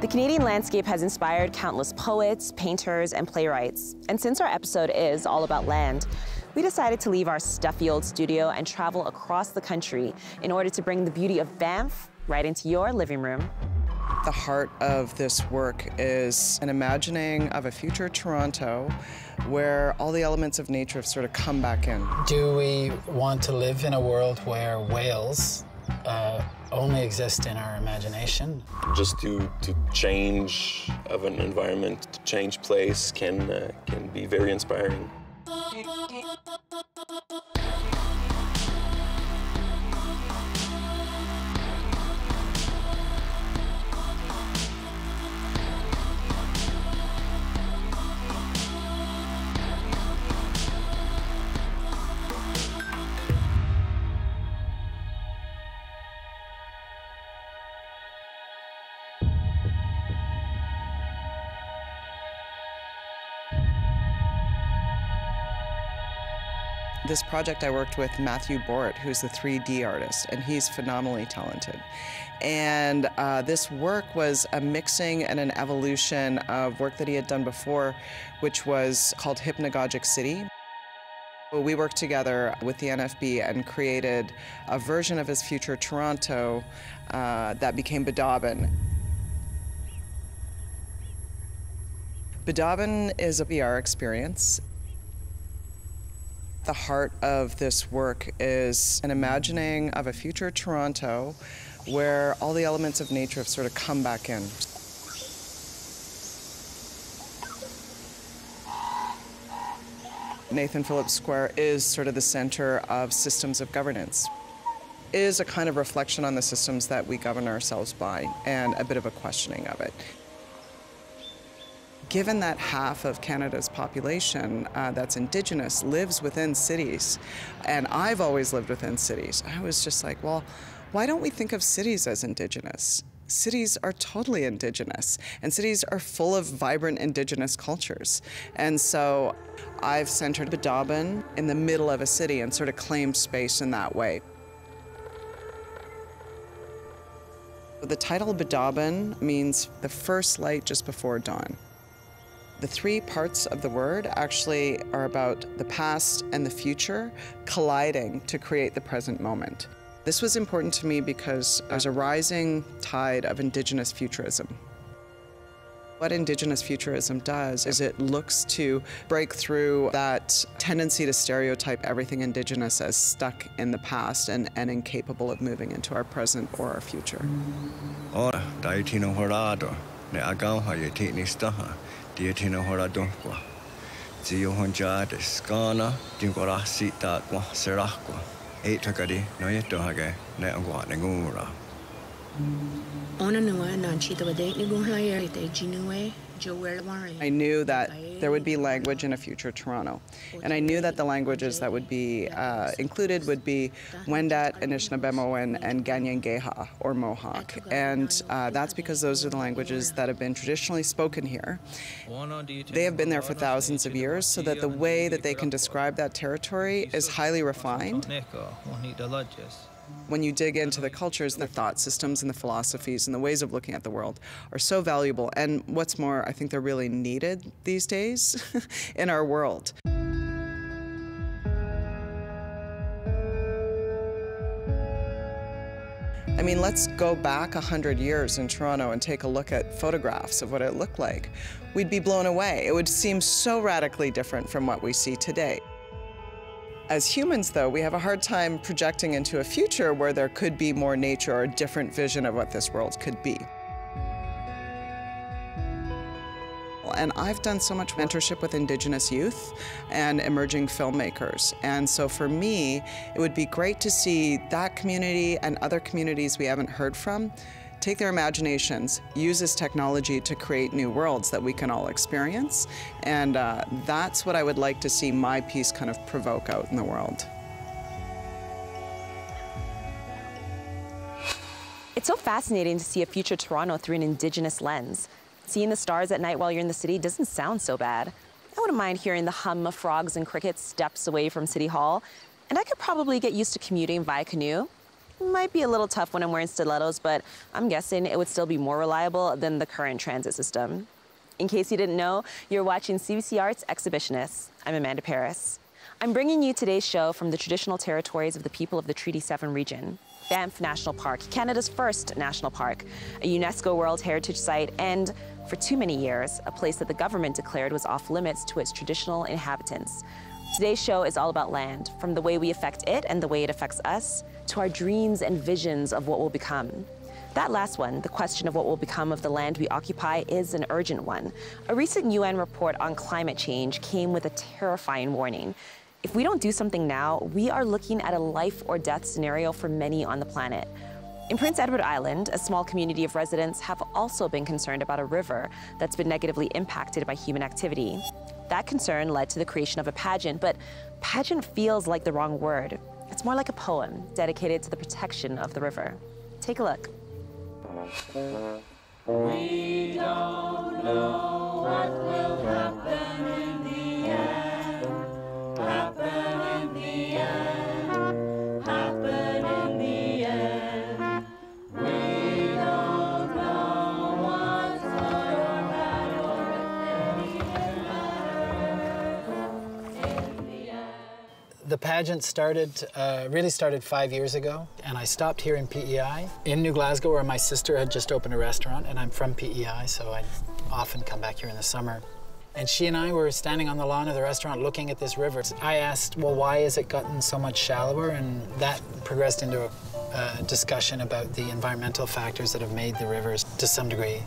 The Canadian landscape has inspired countless poets, painters, and playwrights. And since our episode is all about land, we decided to leave our stuffy old studio and travel across the country in order to bring the beauty of Banff right into your living room. The heart of this work is an imagining of a future Toronto where all the elements of nature have sort of come back in. Do we want to live in a world where whales only exist in our imagination? Just to change of an environment, to change place can be very inspiring. This project I worked with Matthew Bort, who's the 3D artist, and he's phenomenally talented. And this work was a mixing and an evolution of work that he had done before, which was called Hypnagogic City. We worked together with the NFB and created a version of his future Toronto that became Biidaaban. Biidaaban is a VR experience. The heart of this work is an imagining of a future Toronto where all the elements of nature have sort of come back in. Nathan Phillips Square is sort of the center of systems of governance. It is a kind of reflection on the systems that we govern ourselves by and a bit of a questioning of it. Given that half of Canada's population that's Indigenous lives within cities, and I've always lived within cities, I was just like, well, why don't we think of cities as Indigenous? Cities are totally Indigenous, and cities are full of vibrant Indigenous cultures. And so I've centered Biidaaban in the middle of a city and sort of claimed space in that way. The title Biidaaban means the first light just before dawn. The three parts of the word actually are about the past and the future colliding to create the present moment. This was important to me because there's a rising tide of Indigenous futurism. What Indigenous futurism does is it looks to break through that tendency to stereotype everything Indigenous as stuck in the past and incapable of moving into our present or our future. I knew that there would be language in a future Toronto, and I knew that the languages that would be included would be Wendat, Anishinaabemowin, and Ganyangeha, or Mohawk, and that's because those are the languages that have been traditionally spoken here. They have been there for thousands of years, so that the way that they can describe that territory is highly refined. When you dig into the cultures, the thought systems and the philosophies and the ways of looking at the world are so valuable. And what's more, I think they're really needed these days in our world. I mean, let's go back 100 years in Toronto and take a look at photographs of what it looked like. We'd be blown away. It would seem so radically different from what we see today. As humans, though, we have a hard time projecting into a future where there could be more nature or a different vision of what this world could be. And I've done so much mentorship with Indigenous youth and emerging filmmakers. And so for me, it would be great to see that community and other communities we haven't heard from take their imaginations, use this technology to create new worlds that we can all experience. And that's what I would like to see my piece kind of provoke out in the world. It's so fascinating to see a future Toronto through an Indigenous lens. Seeing the stars at night while you're in the city doesn't sound so bad. I wouldn't mind hearing the hum of frogs and crickets steps away from City Hall, and I could probably get used to commuting via canoe. Might be a little tough when I'm wearing stilettos, but I'm guessing it would still be more reliable than the current transit system. In case you didn't know, you're watching CBC Arts Exhibitionists. I'm Amanda Paris. I'm bringing you today's show from the traditional territories of the people of the Treaty 7 region. Banff National Park, Canada's first national park, a UNESCO World Heritage Site, and for too many years, a place that the government declared was off limits to its traditional inhabitants. Today's show is all about land, from the way we affect it and the way it affects us, to our dreams and visions of what will become. That last one, the question of what will become of the land we occupy, is an urgent one. A recent UN report on climate change came with a terrifying warning. If we don't do something now, we are looking at a life or death scenario for many on the planet. In Prince Edward Island, a small community of residents have also been concerned about a river that's been negatively impacted by human activity. That concern led to the creation of a pageant, but pageant feels like the wrong word. It's more like a poem dedicated to the protection of the river. Take a look. We don't know what will happen in the end. Happen in the end. Happen in the end. We don't know what's good or bad or if anything matters in the end. The pageant really started 5 years ago, and I stopped here in PEI, in New Glasgow, where my sister had just opened a restaurant, and I'm from PEI, so I often come back here in the summer. And she and I were standing on the lawn of the restaurant looking at this river. I asked, well, why has it gotten so much shallower? And that progressed into a discussion about the environmental factors that have made the rivers, to some degree,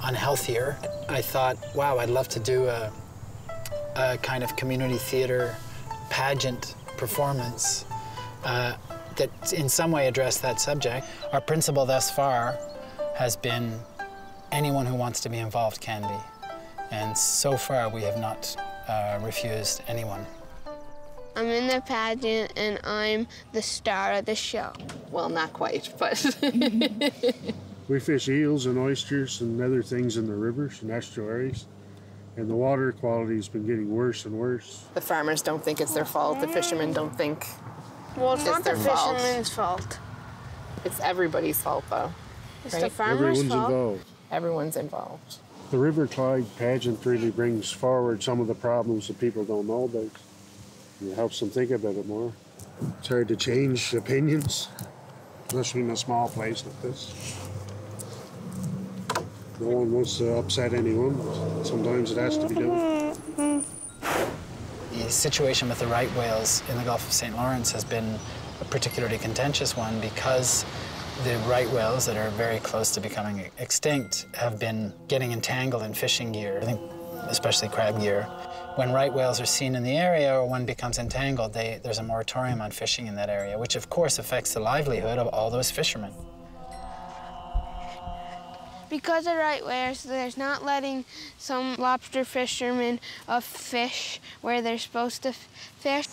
unhealthier. I thought, wow, I'd love to do a kind of community theater pageant performance that in some way addressed that subject. Our principle thus far has been anyone who wants to be involved can be. And so far we have not refused anyone. I'm in the pageant and I'm the star of the show. Well, not quite, but... We fish eels and oysters and other things in the rivers and estuaries. And the water quality has been getting worse and worse. The farmers don't think it's their fault. The fishermen don't think Well, it's not the their fault. fisherman's fault. It's everybody's fault, though. It's right? the farmer's Everyone's fault. involved. Everyone's involved. The River Clyde pageant really brings forward some of the problems that people don't know about. It helps them think about it more. It's hard to change opinions, especially in a small place like this. No one wants to upset anyone, but sometimes it has to be done. The situation with the right whales in the Gulf of St. Lawrence has been a particularly contentious one because the right whales that are very close to becoming extinct have been getting entangled in fishing gear, I think especially crab gear. When right whales are seen in the area or one becomes entangled, there's a moratorium on fishing in that area, which of course affects the livelihood of all those fishermen. Because of right whales, there's not letting some lobster fishermen fish where they're supposed to fish.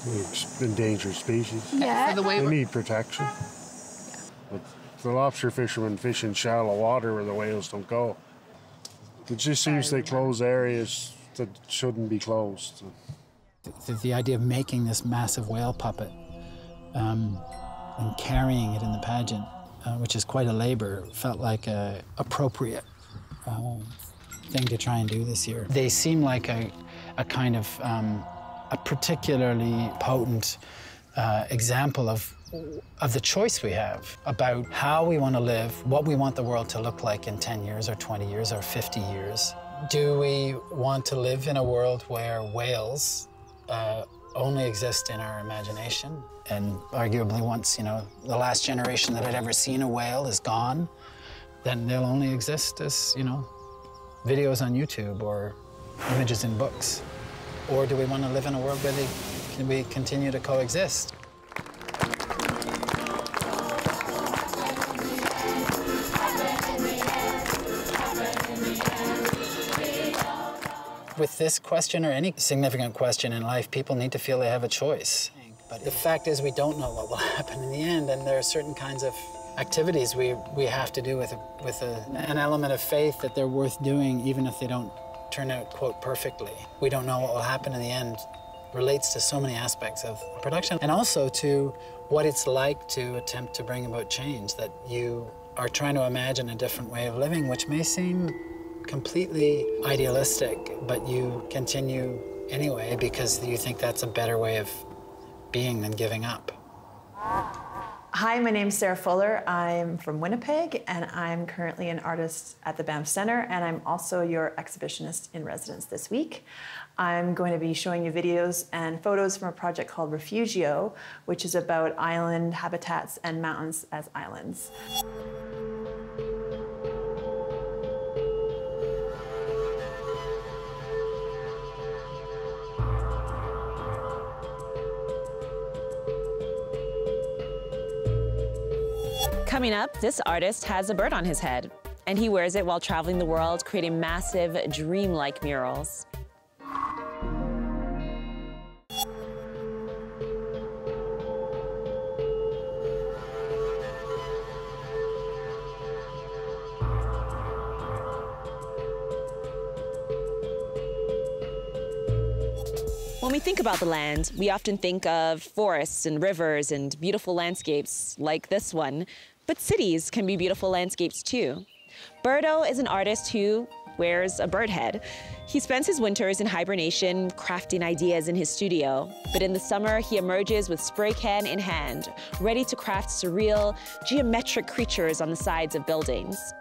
It's endangered species. Yeah. The way They need protection. But the lobster fishermen fish in shallow water where the whales don't go. It just seems they close areas that shouldn't be closed. The idea of making this massive whale puppet and carrying it in the pageant, which is quite a labor, felt like an appropriate thing to try and do this year. They seem like a kind of a particularly potent example of the choice we have about how we want to live, what we want the world to look like in 10 years or 20 years or 50 years. Do we want to live in a world where whales only exist in our imagination? And arguably once, the last generation that had ever seen a whale is gone, then they'll only exist as, videos on YouTube or images in books. Or do we want to live in a world where we continue to coexist? With this question or any significant question in life, people need to feel they have a choice. But the fact is we don't know what will happen in the end, and there are certain kinds of activities we have to do with an element of faith that they're worth doing even if they don't turn out, quote, perfectly. We don't know what will happen in the end relates to so many aspects of production, and also to what it's like to attempt to bring about change, that you are trying to imagine a different way of living, which may seem completely idealistic, but you continue anyway because you think that's a better way of being than giving up. Hi, my name's Sarah Fuller. I'm from Winnipeg, and I'm currently an artist at the Banff Centre, and I'm also your exhibitionist in residence this week. I'm going to be showing you videos and photos from a project called Refugio, which is about island habitats and mountains as islands. Coming up, this artist has a bird on his head, and he wears it while traveling the world, creating massive, dreamlike murals. When we think about the land, we often think of forests and rivers and beautiful landscapes like this one, but cities can be beautiful landscapes too. BirdO is an artist who wears a bird head. He spends his winters in hibernation, crafting ideas in his studio, but in the summer he emerges with spray can in hand, ready to craft surreal, geometric creatures on the sides of buildings.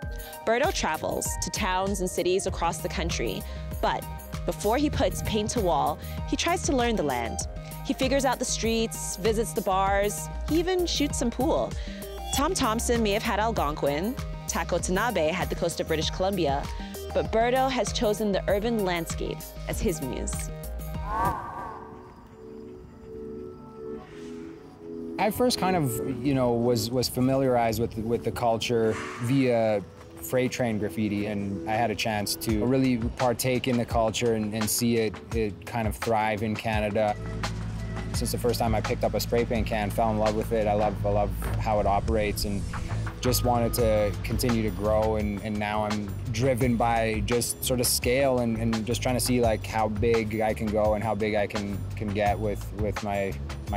BirdO travels to towns and cities across the country, but before he puts paint to wall, he tries to learn the land. He figures out the streets, visits the bars, he even shoots some pool. Tom Thompson may have had Algonquin, Taco Tanabe had the coast of British Columbia, but BirdO has chosen the urban landscape as his muse. I first kind of, was familiarized with the culture via freight train graffiti, and I had a chance to really partake in the culture and see it kind of thrive in Canada. Since the first time I picked up a spray paint can, fell in love with it. I love how it operates and just wanted to continue to grow, and now I'm driven by just sort of scale and just trying to see like how big I can go and how big I can get with my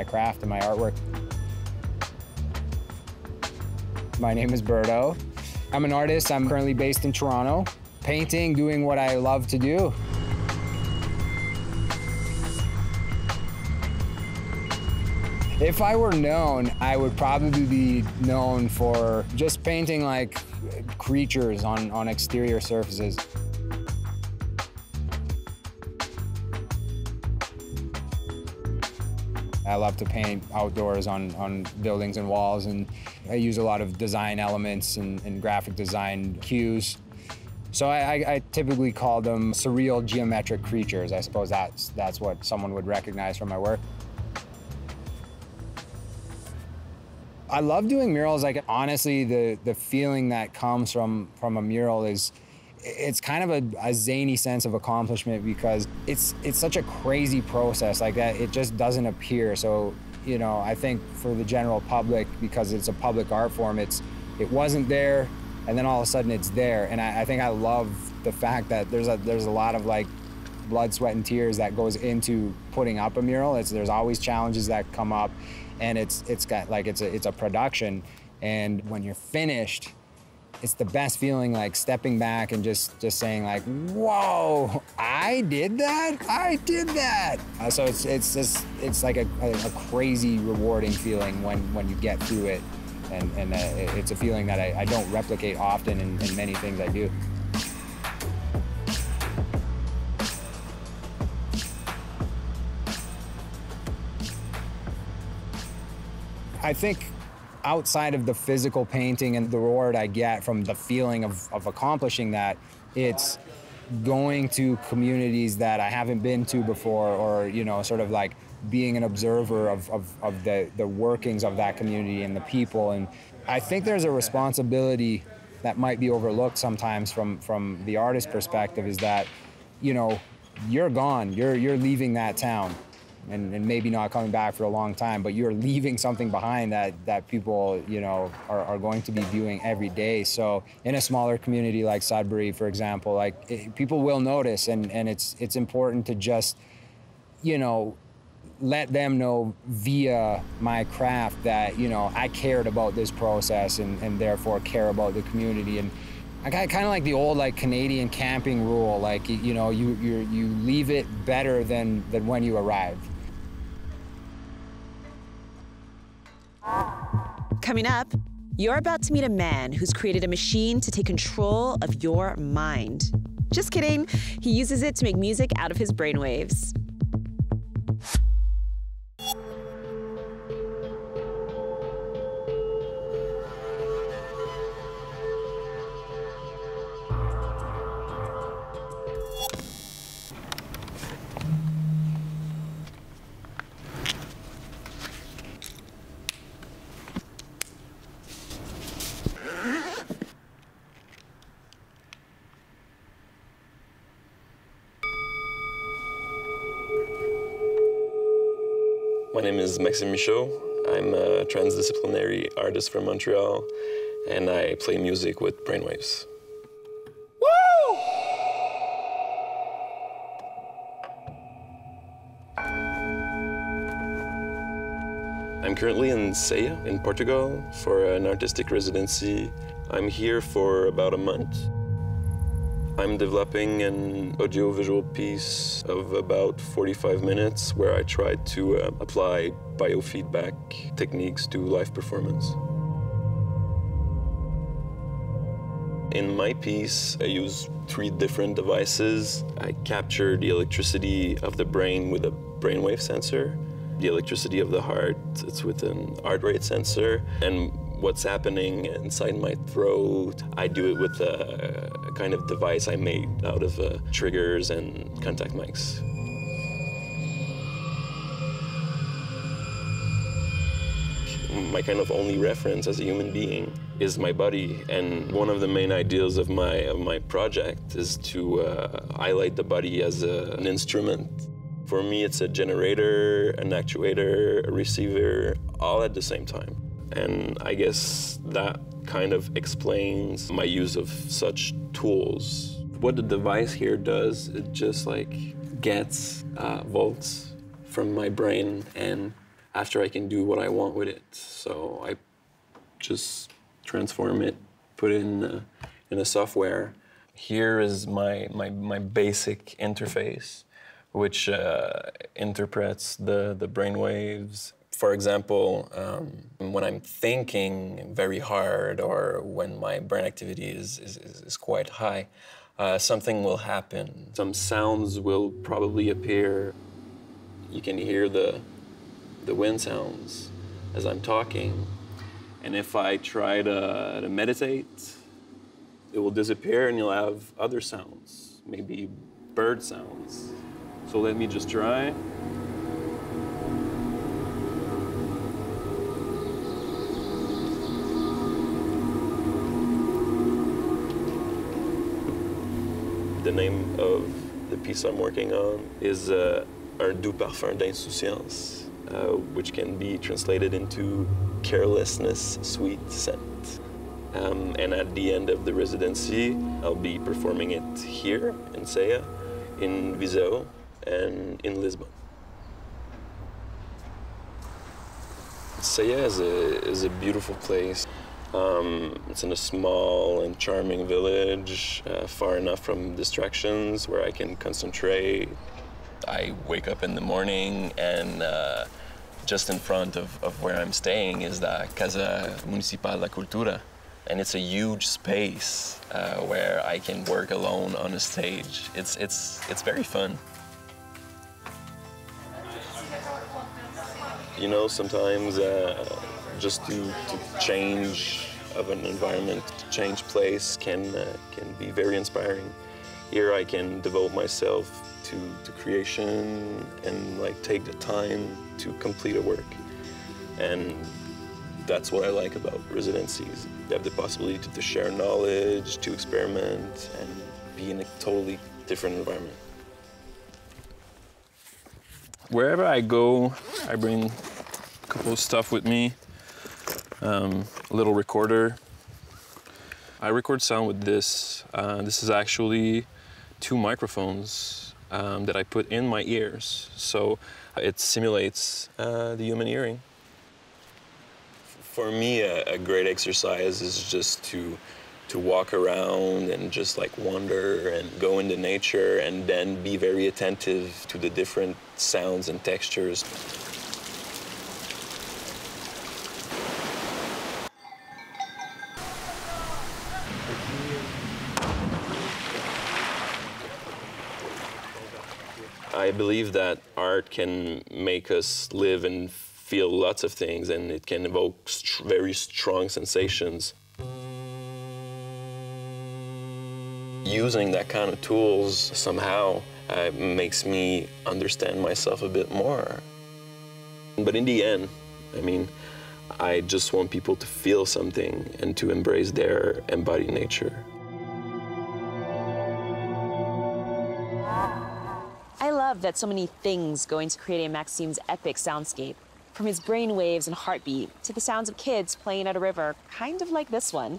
craft and my artwork. My name is BirdO. I'm an artist. I'm currently based in Toronto, painting, doing what I love to do. If I were known, I would probably be known for just painting like creatures on exterior surfaces. I love to paint outdoors on buildings and walls, and I use a lot of design elements and graphic design cues. So I typically call them surreal geometric creatures. I suppose that's what someone would recognize from my work. I love doing murals. Like, honestly, the feeling that comes from a mural is, it's kind of a zany sense of accomplishment, because it's such a crazy process like that. It just doesn't appear. So, I think for the general public, because it's a public art form, it wasn't there, and then all of a sudden it's there. And I think I love the fact that there's a lot of like blood, sweat, and tears that goes into putting up a mural. There's always challenges that come up, and it's a production. And when you're finished, it's the best feeling, like stepping back and just saying like, whoa, I did that? I did that. So it's like a crazy rewarding feeling when you get through it. And it's a feeling that I don't replicate often in many things I do. I think outside of the physical painting and the reward I get from the feeling of accomplishing that, it's going to communities that I haven't been to before, or, sort of like being an observer of the workings of that community and the people. And I think there's a responsibility that might be overlooked sometimes from the artist perspective, is that, you're gone, you're leaving that town. And maybe not coming back for a long time, but you're leaving something behind that people, are going to be viewing every day. So in a smaller community like Sudbury, for example, people will notice, and it's important to just, let them know via my craft that, you know, I cared about this process and therefore care about the community. And I got kind of like the old like Canadian camping rule, like, you know, you leave it better than when you arrived. Coming up, you're about to meet a man who's created a machine to take control of your mind. Just kidding, he uses it to make music out of his brainwaves. My name is Maxime Michaud. I'm a transdisciplinary artist from Montreal, and I play music with brainwaves. Woo! I'm currently in Ceia, in Portugal, for an artistic residency. I'm here for about a month. I'm developing an audiovisual piece of about 45 minutes where I try to apply biofeedback techniques to live performance. In my piece, I use 3 different devices. I capture the electricity of the brain with a brainwave sensor, the electricity of the heart, it's with an heart rate sensor, and what's happening inside my throat, I do it with a kind of device I made out of triggers and contact mics. My kind of only reference as a human being is my body, and one of the main ideals of my project is to highlight the body as an instrument. For me, it's a generator, an actuator, a receiver, all at the same time. And I guess that kind of explains my use of such tools. What the device here does, it just like gets volts from my brain, and after I can do what I want with it. So I just transform it, put it in a software. Here is my basic interface, which interprets the brainwaves. For example, when I'm thinking very hard or when my brain activity is quite high, something will happen. Some sounds will probably appear. You can hear the wind sounds as I'm talking. And if I try to meditate, it will disappear and you'll have other sounds, maybe bird sounds. So let me just try. The name of the piece I'm working on is Un doux parfum d'insouciance, which can be translated into carelessness, sweet scent. And at the end of the residency, I'll be performing it here in Ceia, in BiidAban, and in Lisbon. Ceia is a beautiful place. It's in a small and charming village, far enough from distractions where I can concentrate. I wake up in the morning and just in front of where I'm staying is the Casa Municipal da Cultura. And it's a huge space where I can work alone on a stage. It's very fun. You know, sometimes just to change of an environment, change place can be very inspiring. Here I can devote myself to creation and like take the time to complete a work. And that's what I like about residencies. You have the possibility to share knowledge, to experiment, and be in a totally different environment. Wherever I go, I bring a couple of stuff with me. A little recorder. I record sound with this. This is actually 2 microphones that I put in my ears. So It simulates the human hearing. For me, a great exercise is just to walk around and just like wander and go into nature and then be very attentive to the different sounds and textures. I believe that art can make us live and feel lots of things, and it can evoke very strong sensations. Using that kind of tools somehow makes me understand myself a bit more. But in the end, I mean, I just want people to feel something and to embrace their embodied nature. I love that so many things go into creating Maxime's epic soundscape. From his brainwaves and heartbeat to the sounds of kids playing at a river, kind of like this one.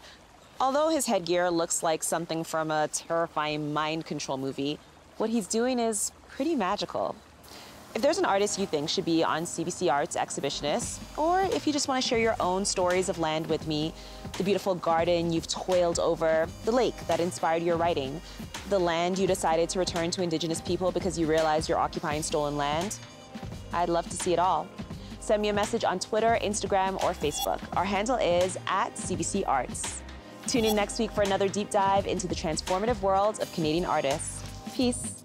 Although his headgear looks like something from a terrifying mind control movie, what he's doing is pretty magical. If there's an artist you think should be on CBC Arts Exhibitionist, or if you just want to share your own stories of land with me, the beautiful garden you've toiled over, the lake that inspired your writing, the land you decided to return to Indigenous people because you realized you're occupying stolen land, I'd love to see it all. Send me a message on Twitter, Instagram, or Facebook. Our handle is @CBC Arts. Tune in next week for another deep dive into the transformative world of Canadian artists. Peace.